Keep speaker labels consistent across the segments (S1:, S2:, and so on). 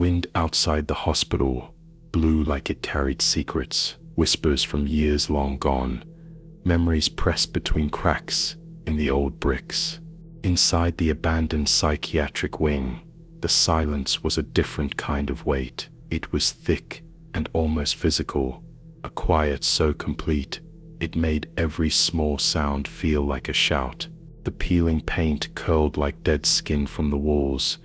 S1: wind outside the hospital blew like it carried secrets, whispers from years long gone, memories pressed between cracks in the old bricks. Inside the abandoned psychiatric wing, the silence was a different kind of weight. It was thick and almost physical, a quiet so complete, it made every small sound feel like a shout. The peeling paint curled like dead skin from the walls,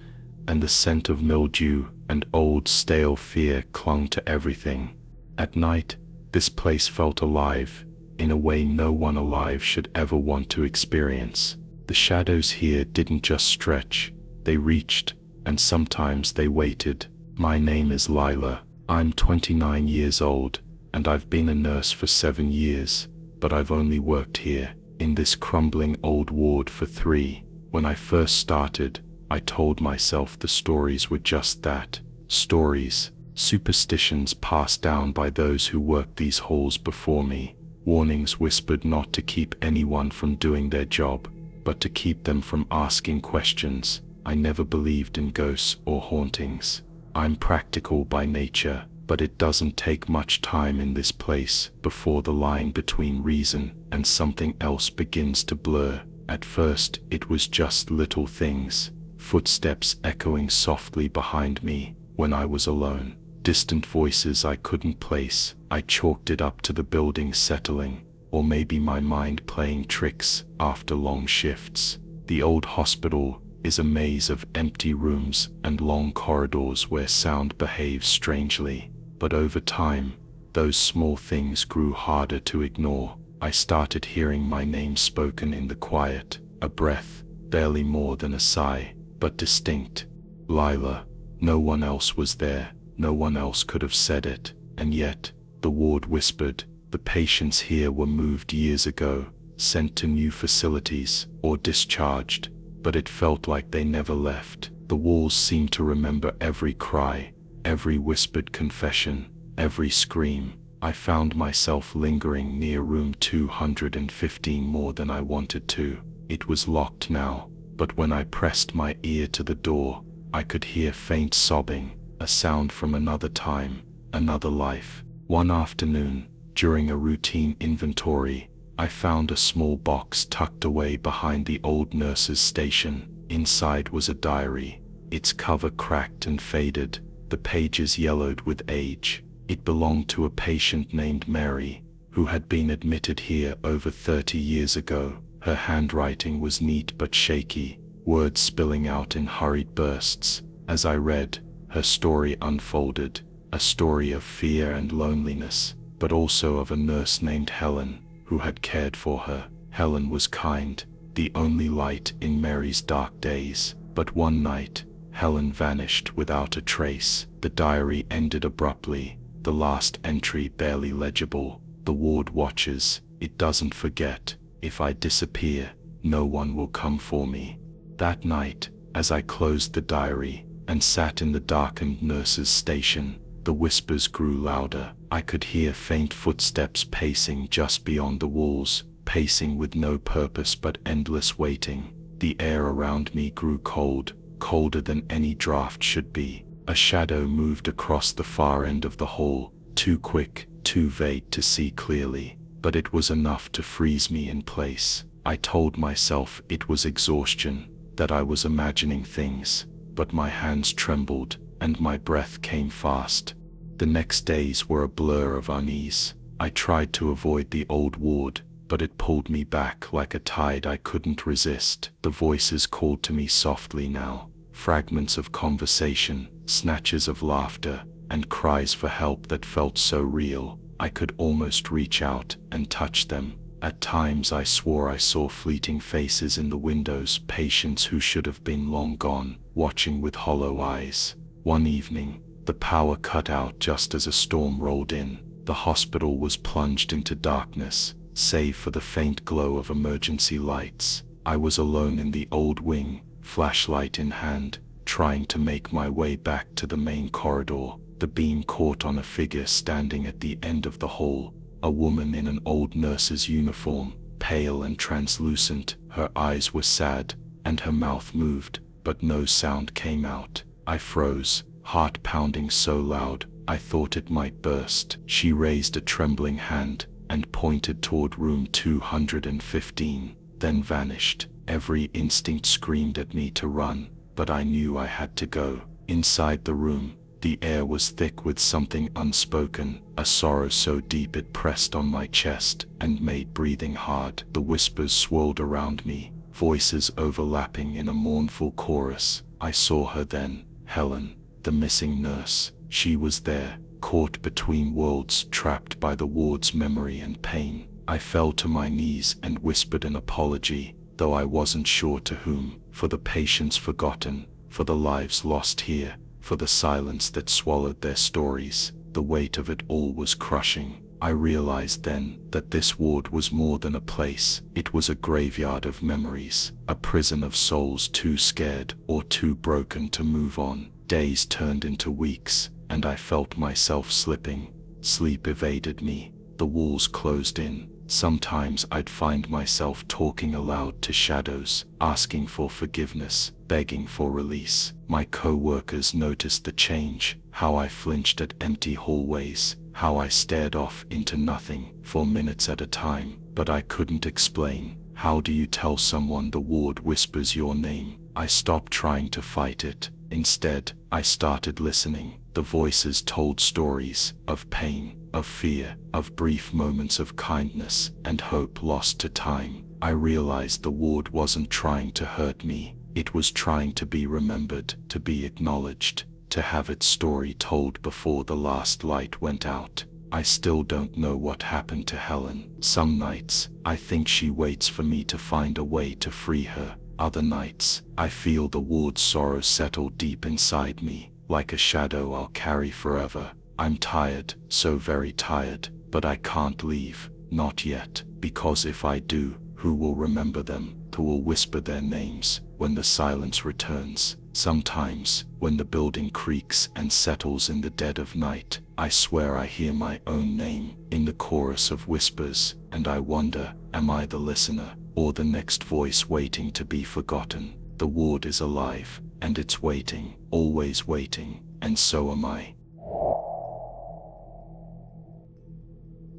S1: and the scent of mildew and old stale fear clung to everything. At night, this place felt alive, in a way no one alive should ever want to experience. The shadows here didn't just stretch, they reached, and sometimes they waited. My name is Lila. I'm 29 years old, and I've been a nurse for 7 years, but I've only worked here, in this crumbling old ward, for 3. When I first started, I told myself the stories were just that, stories, superstitions passed down by those who worked these halls before me, warnings whispered not to keep anyone from doing their job, but to keep them from asking questions. I never believed in ghosts or hauntings. I'm practical by nature, but it doesn't take much time in this place before the line between reason and something else begins to blur. At first, it was just little things, footsteps echoing softly behind me when I was alone, distant voices I couldn't place. I chalked it up to the building settling, or maybe my mind playing tricks after long shifts. The old hospital is a maze of empty rooms and long corridors where sound behaves strangely, but over time, those small things grew harder to ignore. I started hearing my name spoken in the quiet, a breath, barely more than a sigh, but distinct. Lila. No one else was there, no one else could have said it, and yet, the ward whispered, the patients here were moved years ago, sent to new facilities, or discharged, but it felt like they never left. The walls seemed to remember every cry, every whispered confession, every scream. I found myself lingering near room 215 more than I wanted to. It was locked now, but when I pressed my ear to the door, I could hear faint sobbing, a sound from another time, another life. One afternoon, during a routine inventory, I found a small box tucked away behind the old nurse's station. Inside was a diary, its cover cracked and faded, the pages yellowed with age. It belonged to a patient named Mary, who had been admitted here over 30 years ago. Her handwriting was neat but shaky, words spilling out in hurried bursts. As I read, her story unfolded, a story of fear and loneliness, but also of a nurse named Helen, who had cared for her. Helen was kind, the only light in Mary's dark days. But one night, Helen vanished without a trace. The diary ended abruptly, the last entry barely legible. The ward watches, it doesn't forget. If I disappear, no one will come for me. That night, as I closed the diary and sat in the darkened nurse's station, the whispers grew louder. I could hear faint footsteps pacing just beyond the walls, pacing with no purpose but endless waiting. The air around me grew cold, colder than any draft should be. A shadow moved across the far end of the hall, too quick, too vague to see clearly, but it was enough to freeze me in place. I told myself it was exhaustion, that I was imagining things, but my hands trembled and my breath came fast. The next days were a blur of unease. I tried to avoid the old ward, but it pulled me back like a tide I couldn't resist. The voices called to me softly now, fragments of conversation, snatches of laughter, and cries for help that felt so real, I could almost reach out and touch them. At times I swore I saw fleeting faces in the windows, patients who should have been long gone, watching with hollow eyes. One evening, the power cut out just as a storm rolled in. The hospital was plunged into darkness, save for the faint glow of emergency lights. I was alone in the old wing, flashlight in hand, trying to make my way back to the main corridor. The beam caught on a figure standing at the end of the hall, a woman in an old nurse's uniform, pale and translucent. Her eyes were sad, and her mouth moved, but no sound came out. I froze, heart pounding so loud I thought it might burst. She raised a trembling hand and pointed toward room 215, then vanished. Every instinct screamed at me to run, but I knew I had to go. Inside the room, the air was thick with something unspoken, a sorrow so deep it pressed on my chest and made breathing hard. The whispers swirled around me, voices overlapping in a mournful chorus. I saw her then, Helen, the missing nurse. She was there, caught between worlds, trapped by the ward's memory and pain. I fell to my knees and whispered an apology, though I wasn't sure to whom, for the patients forgotten, for the lives lost here, for the silence that swallowed their stories. The weight of it all was crushing. I realized then that this ward was more than a place. It was a graveyard of memories, a prison of souls too scared or too broken to move on. Days turned into weeks, and I felt myself slipping. Sleep evaded me. The walls closed in. Sometimes I'd find myself talking aloud to shadows, asking for forgiveness, begging for release. My co-workers noticed the change, how I flinched at empty hallways, how I stared off into nothing for minutes at a time, but I couldn't explain. How do you tell someone the ward whispers your name? I stopped trying to fight it. Instead, I started listening. The voices told stories of pain, of fear, of brief moments of kindness and hope lost to time. I realized the ward wasn't trying to hurt me. It was trying to be remembered, to be acknowledged, to have its story told before the last light went out. I still don't know what happened to Helen. Some nights, I think she waits for me to find a way to free her. Other nights, I feel the ward's sorrow settle deep inside me, like a shadow I'll carry forever. I'm tired, so very tired, but I can't leave, not yet, because if I do, who will remember them? Who will whisper their names when the silence returns? Sometimes, when the building creaks and settles in the dead of night, I swear I hear my own name in the chorus of whispers, and I wonder, am I the listener, or the next voice waiting to be forgotten? The ward is alive, and it's waiting, always waiting, and so am I.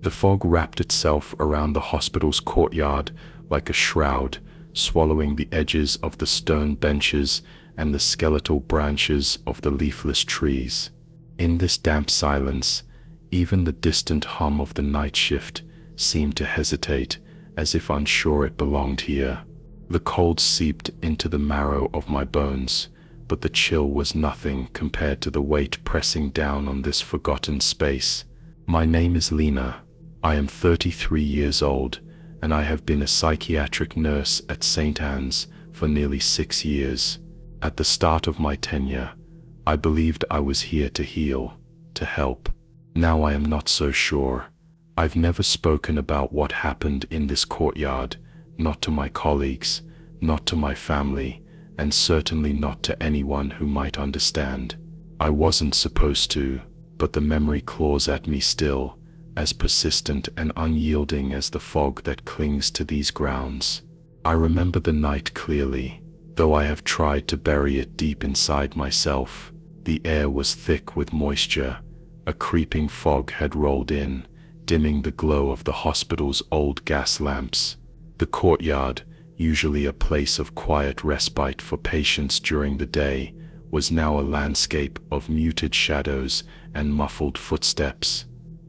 S1: The fog wrapped itself around the hospital's courtyard like a shroud, swallowing the edges of the stone benches and the skeletal branches of the leafless trees. In this damp silence, even the distant hum of the night shift seemed to hesitate, as if unsure it belonged here. The cold seeped into the marrow of my bones, but the chill was nothing compared to the weight pressing down on this forgotten space. My name is Lena. I am 33 years old, and I have been a psychiatric nurse at St. Anne's for nearly 6 years. At the start of my tenure, I believed I was here to heal, to help. Now I am not so sure. I've never spoken about what happened in this courtyard, not to my colleagues, not to my family, and certainly not to anyone who might understand. I wasn't supposed to, but the memory claws at me still, as persistent and unyielding as the fog that clings to these grounds. I remember the night clearly, though I have tried to bury it deep inside myself. The air was thick with moisture. A creeping fog had rolled in, dimming the glow of the hospital's old gas lamps. The courtyard, usually a place of quiet respite for patients during the day, was now a landscape of muted shadows and muffled footsteps.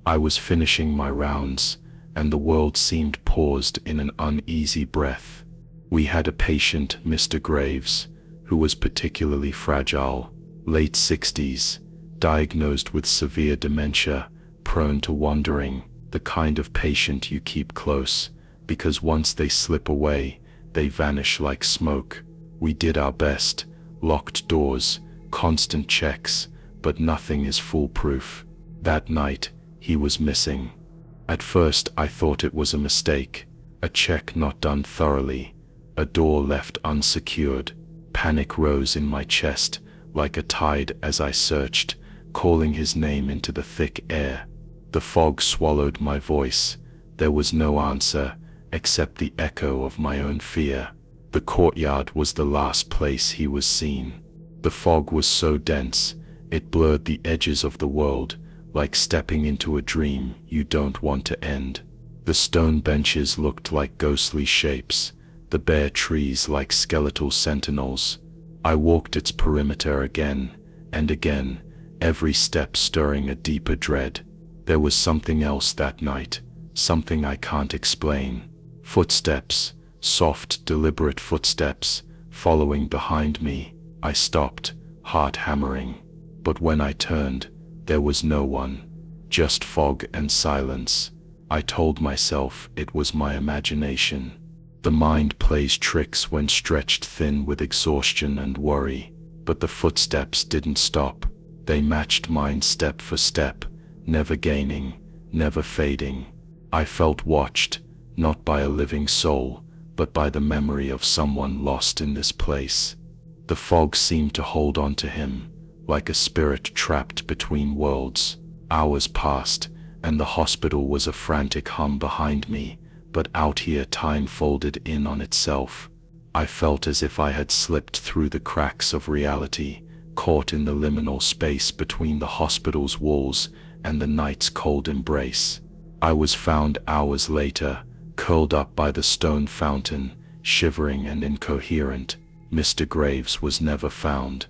S1: I was finishing my rounds, and the world seemed paused in an uneasy breath. We had a patient, Mr. Graves, who was particularly fragile, late 60s, diagnosed with severe dementia, prone to wandering, the kind of patient you keep close, because once they slip away, they vanish like smoke. We did our best, locked doors, constant checks, but nothing is foolproof. That night, he was missing. At first I thought it was a mistake, a check not done thoroughly, a door left unsecured. Panic rose in my chest like a tide as I searched, calling his name into the thick air. The fog swallowed my voice. There was no answer, except the echo of my own fear. The courtyard was the last place he was seen. The fog was so dense, It blurred the edges of the world, like stepping into a dream you don't want to end. The stone benches looked like ghostly shapes, the bare trees like skeletal sentinels. I walked its perimeter again and again, every step stirring a deeper dread. There was something else that night, something I can't explain. Footsteps, soft, deliberate footsteps, following behind me. I stopped, heart hammering. But when I turned, there was no one, just fog and silence. I told myself it was my imagination. The mind plays tricks when stretched thin with exhaustion and worry. But the footsteps didn't stop. They matched mine step for step, never gaining, never fading. I felt watched, not by a living soul, but by the memory of someone lost in this place. The fog seemed to hold on to him, like a spirit trapped between worlds. Hours passed, and the hospital was a frantic hum behind me, but out here time folded in on itself. I felt as if I had slipped through the cracks of reality, caught in the liminal space between the hospital's walls and the night's cold embrace. I was found hours later, curled up by the stone fountain, shivering and incoherent. Mr. Graves was never found.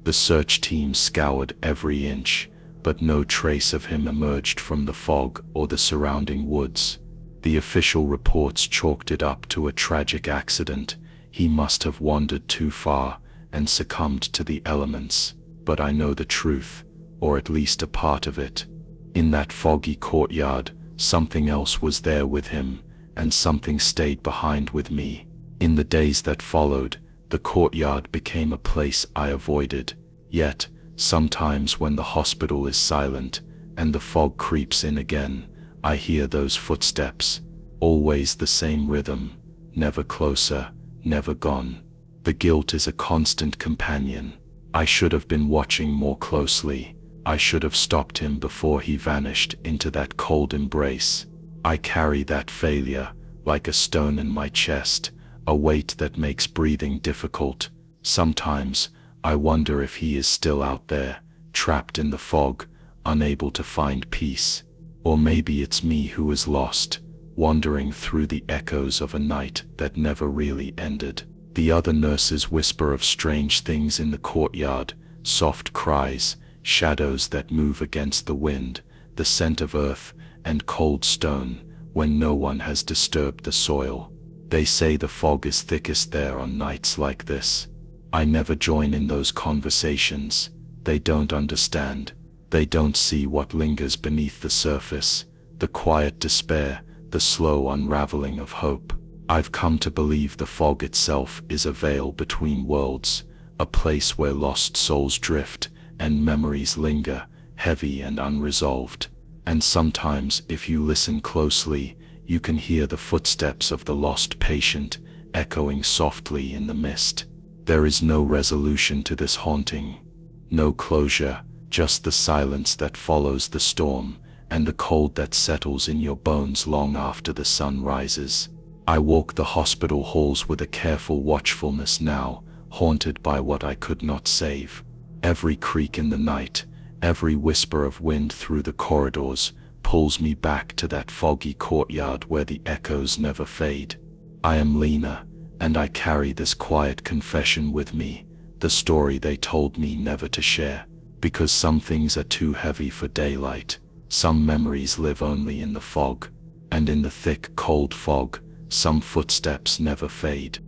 S1: The search team scoured every inch, but no trace of him emerged from the fog or the surrounding woods. The official reports chalked it up to a tragic accident. He must have wandered too far and succumbed to the elements. But I know the truth, or at least a part of it. In that foggy courtyard, something else was there with him, and something stayed behind with me. In the days that followed, the courtyard became a place I avoided. Yet, sometimes when the hospital is silent and the fog creeps in again, I hear those footsteps, always the same rhythm, never closer, never gone. The guilt is a constant companion. I should have been watching more closely. I should have stopped him before he vanished into that cold embrace. I carry that failure like a stone in my chest, a weight that makes breathing difficult. Sometimes, I wonder if he is still out there, trapped in the fog, unable to find peace. Or maybe it's me who is lost, wandering through the echoes of a night that never really ended. The other nurses whisper of strange things in the courtyard, soft cries, shadows that move against the wind, the scent of earth and cold stone when no one has disturbed the soil. They say the fog is thickest there on nights like this. I never join in those conversations. They don't understand. They don't see what lingers beneath the surface, the quiet despair, the slow unraveling of hope. I've come to believe the fog itself is a veil between worlds, a place where lost souls drift and memories linger, heavy and unresolved. And sometimes, if you listen closely, you can hear the footsteps of the lost patient echoing softly in the mist. There is no resolution to this haunting, no closure, just the silence that follows the storm and the cold that settles in your bones long after the sun rises. I walk the hospital halls with a careful watchfulness now, haunted by what I could not save. Every creak in the night, every whisper of wind through the corridors, pulls me back to that foggy courtyard where the echoes never fade. I am Lena, and I carry this quiet confession with me, the story they told me never to share. Because some things are too heavy for daylight, some memories live only in the fog, and in the thick, cold fog, some footsteps never fade.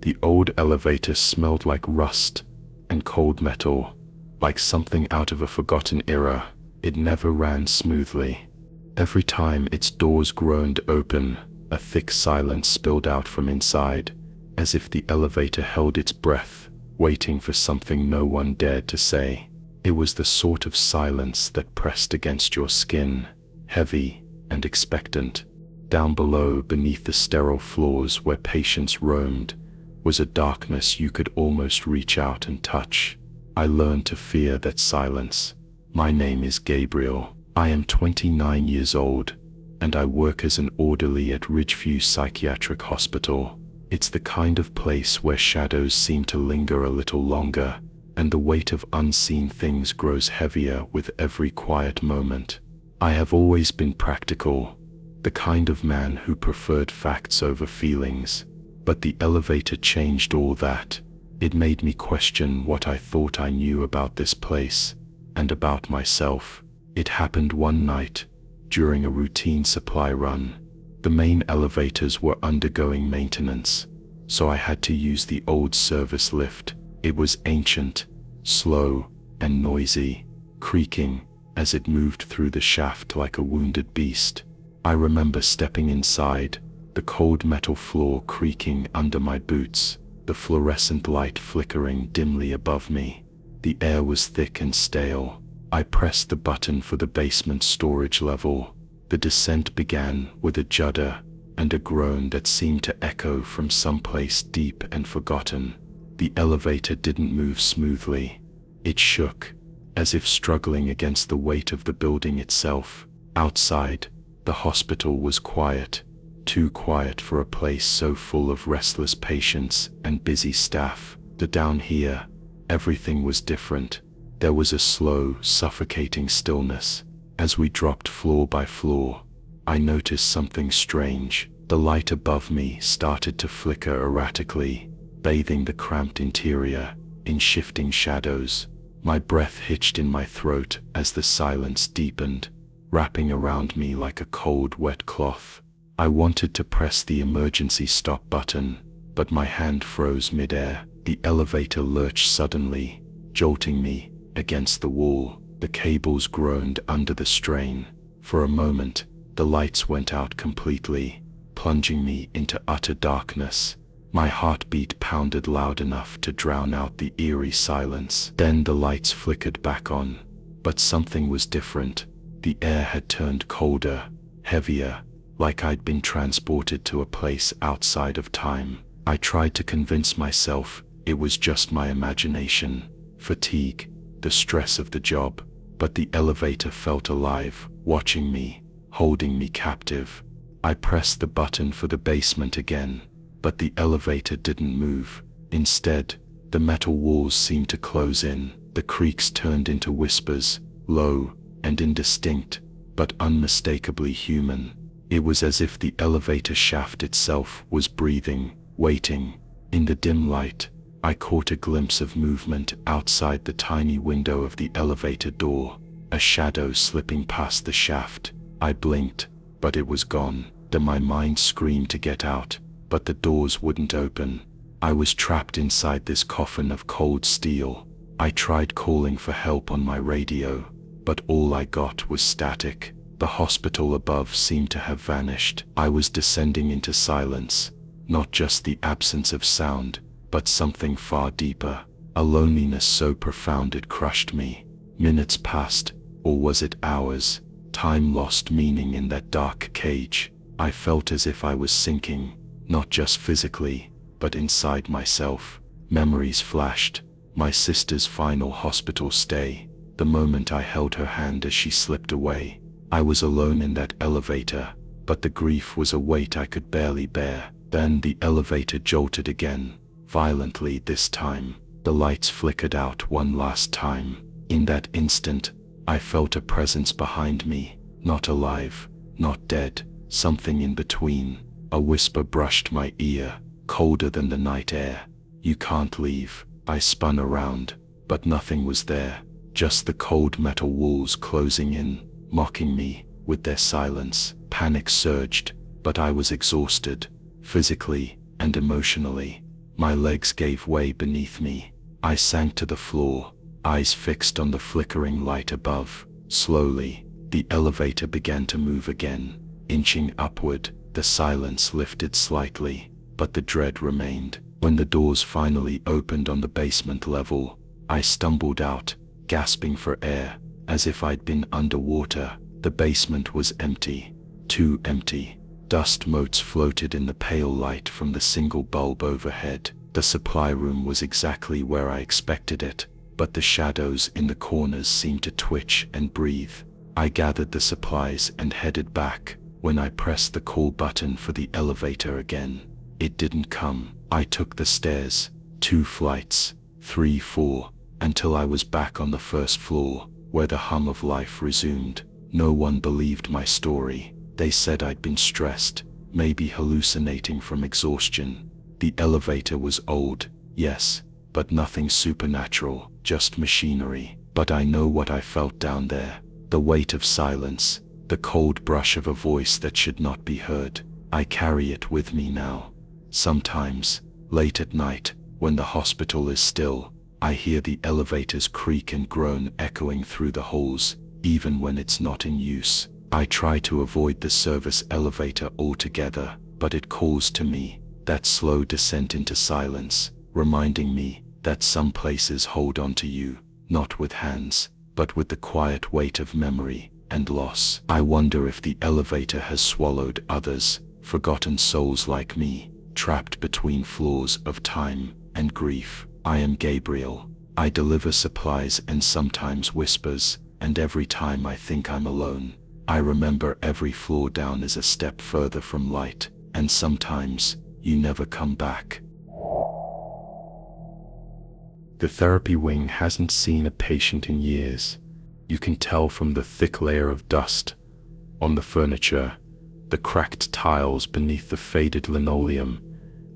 S1: The old elevator smelled like rust and cold metal, like something out of a forgotten era. It never ran smoothly. Every time its doors groaned open, a thick silence spilled out from inside, as if the elevator held its breath, waiting for something no one dared to say. It was the sort of silence that pressed against your skin, heavy and expectant. Down below, beneath the sterile floors where patients roamed, was a darkness you could almost reach out and touch. I learned to fear that silence. My name is Gabriel. I am 29 years old, and I work as an orderly at Ridgeview Psychiatric Hospital. It's the kind of place where shadows seem to linger a little longer, and the weight of unseen things grows heavier with every quiet moment. I have always been practical, the kind of man who preferred facts over feelings, but the elevator changed all that. It made me question what I thought I knew about this place, and about myself. It happened one night, during a routine supply run. The main elevators were undergoing maintenance, so I had to use the old service lift. It was ancient, slow, and noisy, creaking as it moved through the shaft like a wounded beast. I remember stepping inside, the cold metal floor creaking under my boots, the fluorescent light flickering dimly above me. The air was thick and stale. I pressed the button for the basement storage level. The descent began with a judder and a groan that seemed to echo from someplace deep and forgotten. The elevator didn't move smoothly. It shook, as if struggling against the weight of the building itself. Outside, the hospital was quiet, too quiet for a place so full of restless patients and busy staff. Down here, everything was different. There was a slow, suffocating stillness. As we dropped floor by floor, I noticed something strange. The light above me started to flicker erratically, bathing the cramped interior in shifting shadows. My breath hitched in my throat as the silence deepened, wrapping around me like a cold, wet cloth. I wanted to press the emergency stop button, but my hand froze midair. The elevator lurched suddenly, jolting me against the wall. The cables groaned under the strain. For a moment, the lights went out completely, plunging me into utter darkness. My heartbeat pounded loud enough to drown out the eerie silence. Then the lights flickered back on, but something was different. The air had turned colder, heavier, like I'd been transported to a place outside of time. I tried to convince myself it was just my imagination, fatigue, the stress of the job, but the elevator felt alive, watching me, holding me captive. I pressed the button for the basement again, but the elevator didn't move. Instead, the metal walls seemed to close in. The creaks turned into whispers, low and indistinct, but unmistakably human. It was as if the elevator shaft itself was breathing, waiting. In the dim light, I caught a glimpse of movement outside the tiny window of the elevator door, a shadow slipping past the shaft. I blinked, but it was gone. My mind screamed to get out, but the doors wouldn't open. I was trapped inside this coffin of cold steel. I tried calling for help on my radio, but all I got was static. The hospital above seemed to have vanished. I was descending into silence, not just the absence of sound, but something far deeper, a loneliness so profound it crushed me. Minutes passed, or was it hours? Time lost meaning in that dark cage. I felt as if I was sinking, not just physically, but inside myself. Memories flashed, my sister's final hospital stay, the moment I held her hand as she slipped away. I was alone in that elevator, but the grief was a weight I could barely bear. Then the elevator jolted again, violently this time. The lights flickered out one last time. In that instant, I felt a presence behind me, not alive, not dead, something in between. A whisper brushed my ear, colder than the night air. "You can't leave." I spun around, but nothing was there, just the cold metal walls closing in, mocking me with their silence. Panic surged, but I was exhausted, physically and emotionally. My legs gave way beneath me. I sank to the floor, eyes fixed on the flickering light above. Slowly, the elevator began to move again, inching upward. The silence lifted slightly, but the dread remained. When the doors finally opened on the basement level, I stumbled out, gasping for air, as if I'd been underwater. The basement was empty, too empty. Dust motes floated in the pale light from the single bulb overhead. The supply room was exactly where I expected it, but the shadows in the corners seemed to twitch and breathe. I gathered the supplies and headed back. When I pressed the call button for the elevator again, It didn't come. I took the stairs, 2 flights, 3, 4, until I was back on the first floor, where the hum of life resumed. No one believed my story. They said I'd been stressed, maybe hallucinating from exhaustion. The elevator was old, yes, but nothing supernatural, just machinery. But I know what I felt down there. The weight of silence, the cold brush of a voice that should not be heard. I carry it with me now. Sometimes, late at night, when the hospital is still, I hear the elevators creak and groan echoing through the halls, even when it's not in use. I try to avoid the service elevator altogether, but it calls to me, that slow descent into silence, reminding me that some places hold on to you, not with hands, but with the quiet weight of memory and loss. I wonder if the elevator has swallowed others, forgotten souls like me, trapped between floors of time and grief. I am Gabriel. I deliver supplies and sometimes whispers, and every time I think I'm alone, I remember every floor down is a step further from light, and sometimes you never come back. The therapy wing hasn't seen a patient in years. You can tell from the thick layer of dust on the furniture, the cracked tiles beneath the faded linoleum,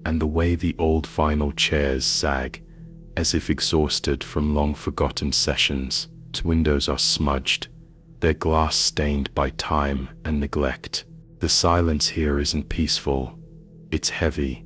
S1: and the way the old vinyl chairs sag, as if exhausted from long-forgotten sessions. Its windows are smudged, their glass stained by time and neglect. The silence here isn't peaceful. It's heavy,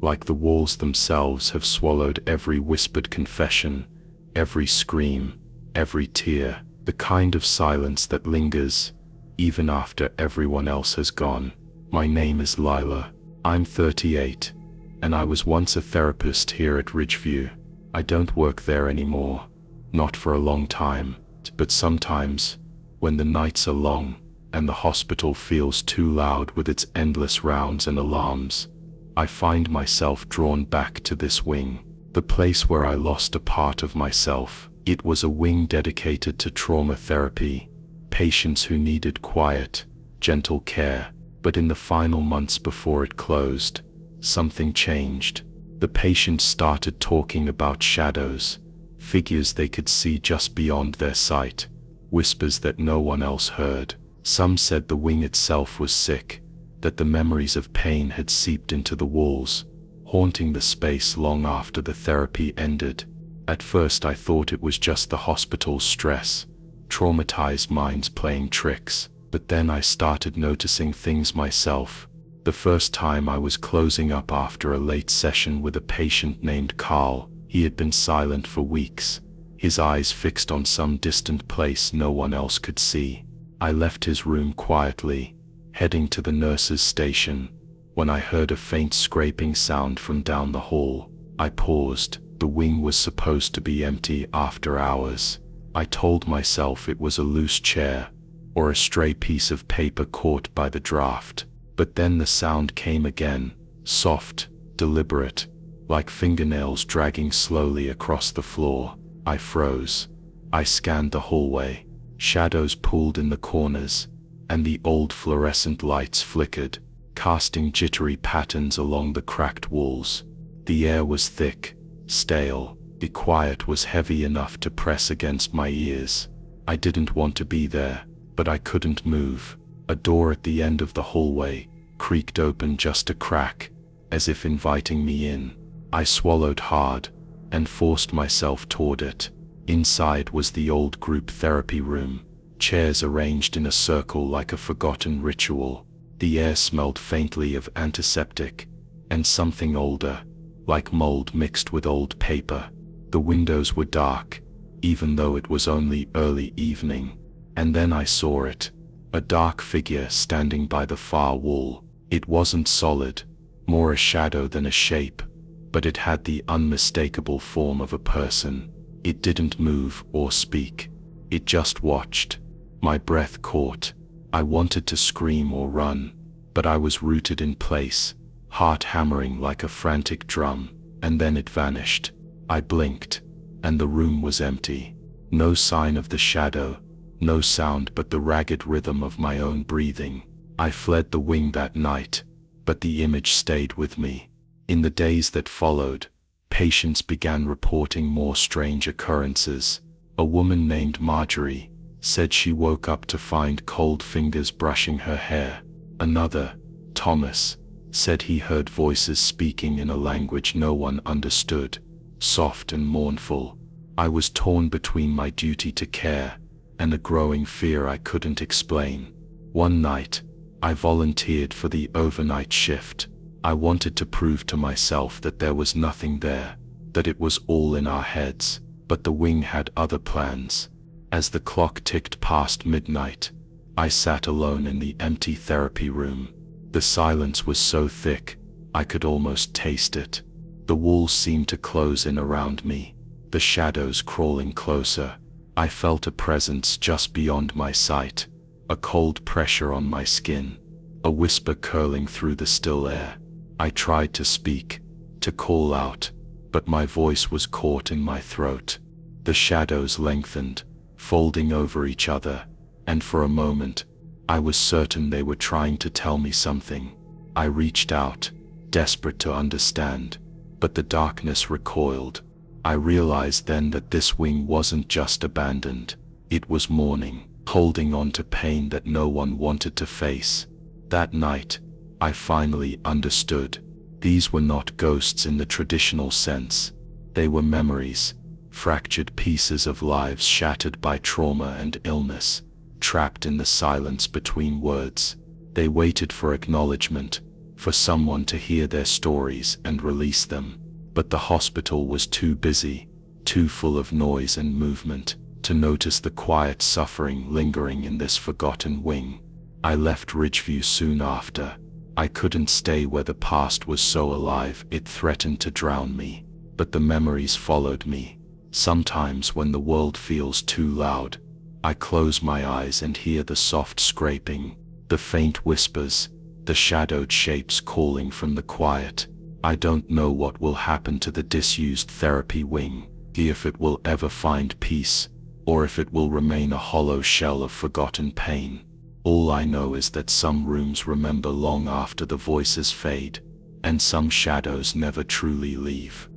S1: like the walls themselves have swallowed every whispered confession, every scream, every tear, the kind of silence that lingers, even after everyone else has gone. My name is Lila. I'm 38, and I was once a therapist here at Ridgeview. I don't work there anymore, not for a long time, but sometimes, when the nights are long, and the hospital feels too loud with its endless rounds and alarms, I find myself drawn back to this wing, the place where I lost a part of myself. It was a wing dedicated to trauma therapy, patients who needed quiet, gentle care. But in the final months before it closed, something changed. The patients started talking about shadows, figures they could see just beyond their sight, whispers that no one else heard. Some said the wing itself was sick, that the memories of pain had seeped into the walls, haunting the space long after the therapy ended. At first I thought it was just the hospital's stress, traumatized minds playing tricks, but then I started noticing things myself. The first time I was closing up after a late session with a patient named Carl. He had been silent for weeks, his eyes fixed on some distant place no one else could see. I left his room quietly, heading to the nurse's station, when I heard a faint scraping sound from down the hall. I paused. The wing was supposed to be empty after hours. I told myself it was a loose chair, or a stray piece of paper caught by the draft. But then the sound came again, soft, deliberate, like fingernails dragging slowly across the floor. I froze. I scanned the hallway. Shadows pooled in the corners, and the old fluorescent lights flickered, casting jittery patterns along the cracked walls. The air was thick, stale. The quiet was heavy enough to press against my ears. I didn't want to be there, but I couldn't move. A door at the end of the hallway creaked open just a crack, as if inviting me in. I swallowed hard and forced myself toward it. Inside was the old group therapy room, chairs arranged in a circle like a forgotten ritual. The air smelled faintly of antiseptic and something older, like mold mixed with old paper. The windows were dark, even though it was only early evening. And then I saw it, a dark figure standing by the far wall. It wasn't solid, more a shadow than a shape, but it had the unmistakable form of a person. It didn't move or speak. It just watched. My breath caught. I wanted to scream or run, but I was rooted in place, heart hammering like a frantic drum. And then it vanished. I blinked, and the room was empty. No sign of the shadow, no sound but the ragged rhythm of my own breathing. I fled the wing that night, but the image stayed with me. In the days that followed, patients began reporting more strange occurrences. A woman named Marjorie said she woke up to find cold fingers brushing her hair. Another, Thomas, said he heard voices speaking in a language no one understood, soft and mournful. I was torn between my duty to care and a growing fear I couldn't explain. One night, I volunteered for the overnight shift. I wanted to prove to myself that there was nothing there, that it was all in our heads, but the wing had other plans. As the clock ticked past midnight, I sat alone in the empty therapy room. The silence was so thick, I could almost taste it. The walls seemed to close in around me, the shadows crawling closer. I felt a presence just beyond my sight, a cold pressure on my skin, a whisper curling through the still air. I tried to speak, to call out, but my voice was caught in my throat. The shadows lengthened, folding over each other, and for a moment, I was certain they were trying to tell me something. I reached out, desperate to understand, but the darkness recoiled. I realized then that this wing wasn't just abandoned, it was mourning, holding on to pain that no one wanted to face. That night, I finally understood. These were not ghosts in the traditional sense. They were memories, fractured pieces of lives shattered by trauma and illness, trapped in the silence between words. They waited for acknowledgement, for someone to hear their stories and release them. But the hospital was too busy, too full of noise and movement, to notice the quiet suffering lingering in this forgotten wing. I left Ridgeview soon after. I couldn't stay where the past was so alive it threatened to drown me. But the memories followed me. Sometimes when the world feels too loud, I close my eyes and hear the soft scraping, the faint whispers, the shadowed shapes calling from the quiet. I don't know what will happen to the disused therapy wing, if it will ever find peace, or if it will remain a hollow shell of forgotten pain. All I know is that some rooms remember long after the voices fade, and some shadows never truly leave.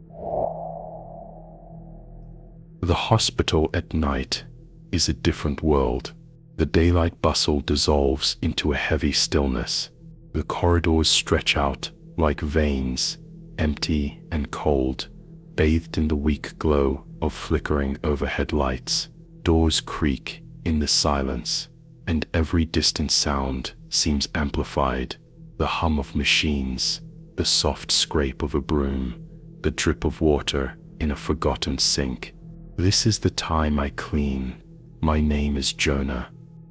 S1: The hospital at night is a different world. The daylight bustle dissolves into a heavy stillness. The corridors stretch out like veins, empty and cold, bathed in the weak glow of flickering overhead lights. Doors creak in the silence, and every distant sound seems amplified. The hum of machines, the soft scrape of a broom, the drip of water in a forgotten sink. This is the time I clean. My name is Jonah.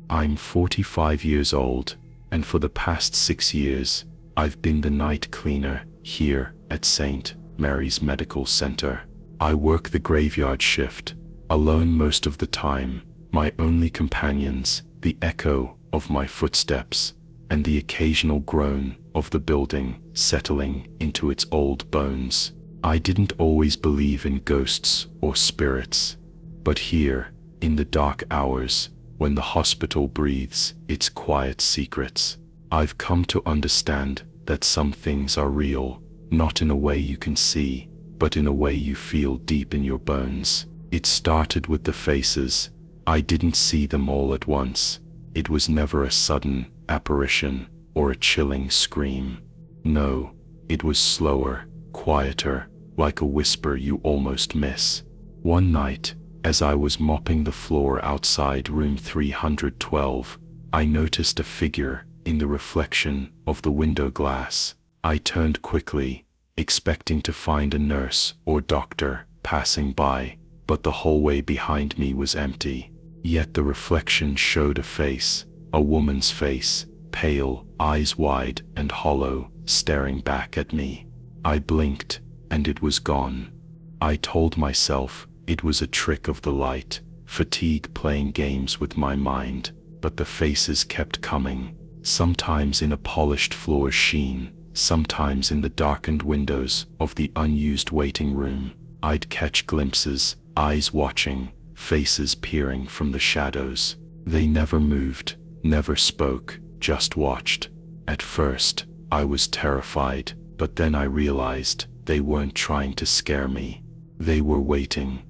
S1: I'm 45 years old, and for the past 6 years, I've been the night cleaner here at St. Mary's Medical Center. I work the graveyard shift, alone most of the time. My only companions, the echo of my footsteps, and the occasional groan of the building settling into its old bones. I didn't always believe in ghosts or spirits, but here, in the dark hours, when the hospital breathes its quiet secrets, I've come to understand that some things are real, not in a way you can see, but in a way you feel deep in your bones. It started with the faces. I didn't see them all at once. It was never a sudden apparition or a chilling scream. No, it was slower, quieter, like a whisper you almost miss. One night, as I was mopping the floor outside room 312, I noticed a figure in the reflection of the window glass. I turned quickly, expecting to find a nurse or doctor passing by, but the hallway behind me was empty. Yet the reflection showed a face, a woman's face, pale, eyes wide and hollow, staring back at me. I blinked, and it was gone. I told myself it was a trick of the light, fatigue playing games with my mind, but the faces kept coming, sometimes in a polished floor sheen, sometimes in the darkened windows of the unused waiting room. I'd catch glimpses, eyes watching, faces peering from the shadows. They never moved, never spoke, just watched. At first, I was terrified. But then I realized they weren't trying to scare me. They were waiting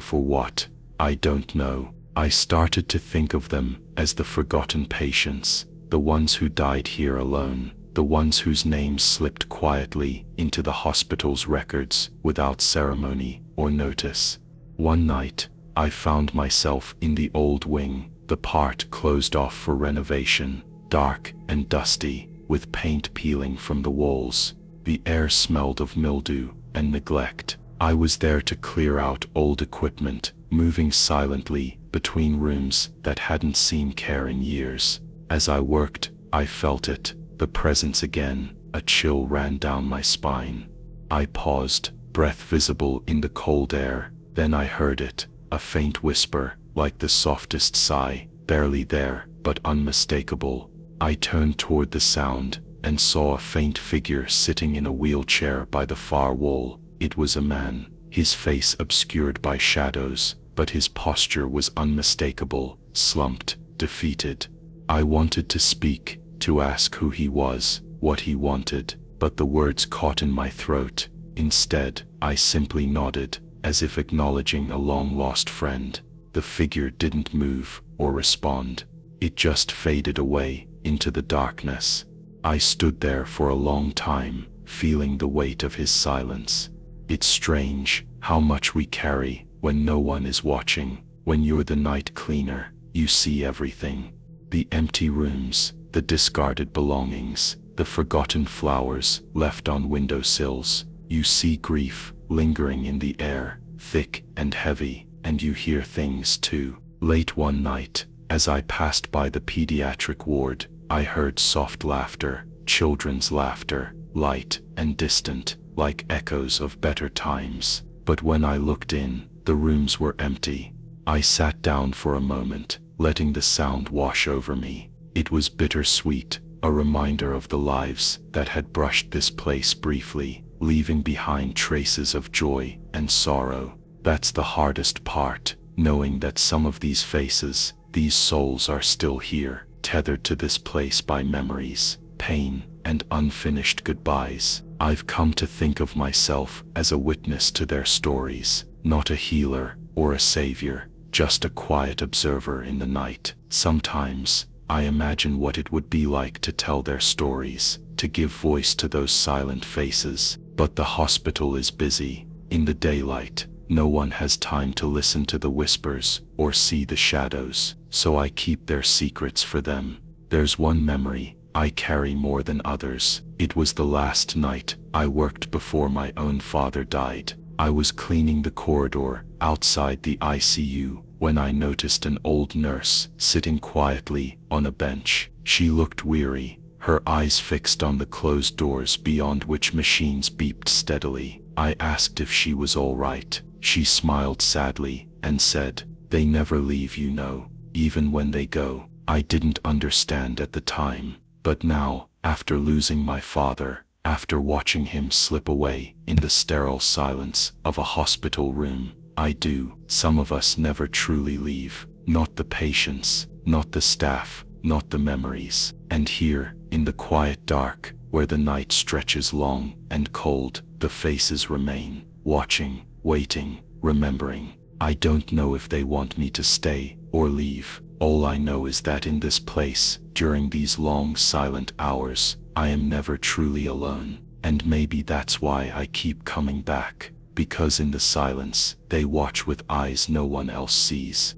S1: for what? I don't know. I started to think of them as the forgotten patients, the ones who died here alone, the ones whose names slipped quietly into the hospital's records without ceremony or notice. One night, I found myself in the old wing, the part closed off for renovation, dark and dusty, with paint peeling from the walls. The air smelled of mildew and neglect. I was there to clear out old equipment, moving silently between rooms that hadn't seen care in years. As I worked, I felt it, the presence again. A chill ran down my spine. I paused, breath visible in the cold air. Then I heard it, a faint whisper, like the softest sigh, barely there, but unmistakable. I turned toward the sound and saw a faint figure sitting in a wheelchair by the far wall. It was a man, his face obscured by shadows, but his posture was unmistakable, slumped, defeated. I wanted to speak, to ask who he was, what he wanted, but the words caught in my throat. Instead, I simply nodded, as if acknowledging a long-lost friend. The figure didn't move or respond. It just faded away into the darkness. I stood there for a long time, feeling the weight of his silence. It's strange how much we carry when no one is watching. When you're the night cleaner, you see everything. The empty rooms, the discarded belongings, the forgotten flowers left on windowsills. You see grief lingering in the air, thick and heavy, and you hear things too. Late one night, as I passed by the pediatric ward, I heard soft laughter, children's laughter, light and distant, like echoes of better times. But when I looked in, the rooms were empty. I sat down for a moment, letting the sound wash over me. It was bittersweet, a reminder of the lives that had brushed this place briefly, leaving behind traces of joy and sorrow. That's the hardest part, knowing that some of these faces, these souls are still here, tethered to this place by memories, pain, and unfinished goodbyes. I've come to think of myself as a witness to their stories, not a healer or a savior, just a quiet observer in the night. Sometimes, I imagine what it would be like to tell their stories, to give voice to those silent faces. But the hospital is busy. In the daylight, no one has time to listen to the whispers or see the shadows, so I keep their secrets for them. There's one memory I carry more than others. It was the last night I worked before my own father died. I was cleaning the corridor outside the ICU when I noticed an old nurse sitting quietly on a bench. She looked weary, her eyes fixed on the closed doors beyond which machines beeped steadily. I asked if she was all right. She smiled sadly and said, "They never leave, you know, even when they go." I didn't understand at the time, but now, after losing my father, after watching him slip away in the sterile silence of a hospital room, I do. Some of us never truly leave. Not the patients, not the staff, not the memories. And here, in the quiet dark, where the night stretches long and cold, the faces remain, watching, waiting, remembering. I don't know if they want me to stay or leave. All I know is that in this place, during these long silent hours, I am never truly alone. And maybe that's why I keep coming back, because in the silence, they watch with eyes no one else sees.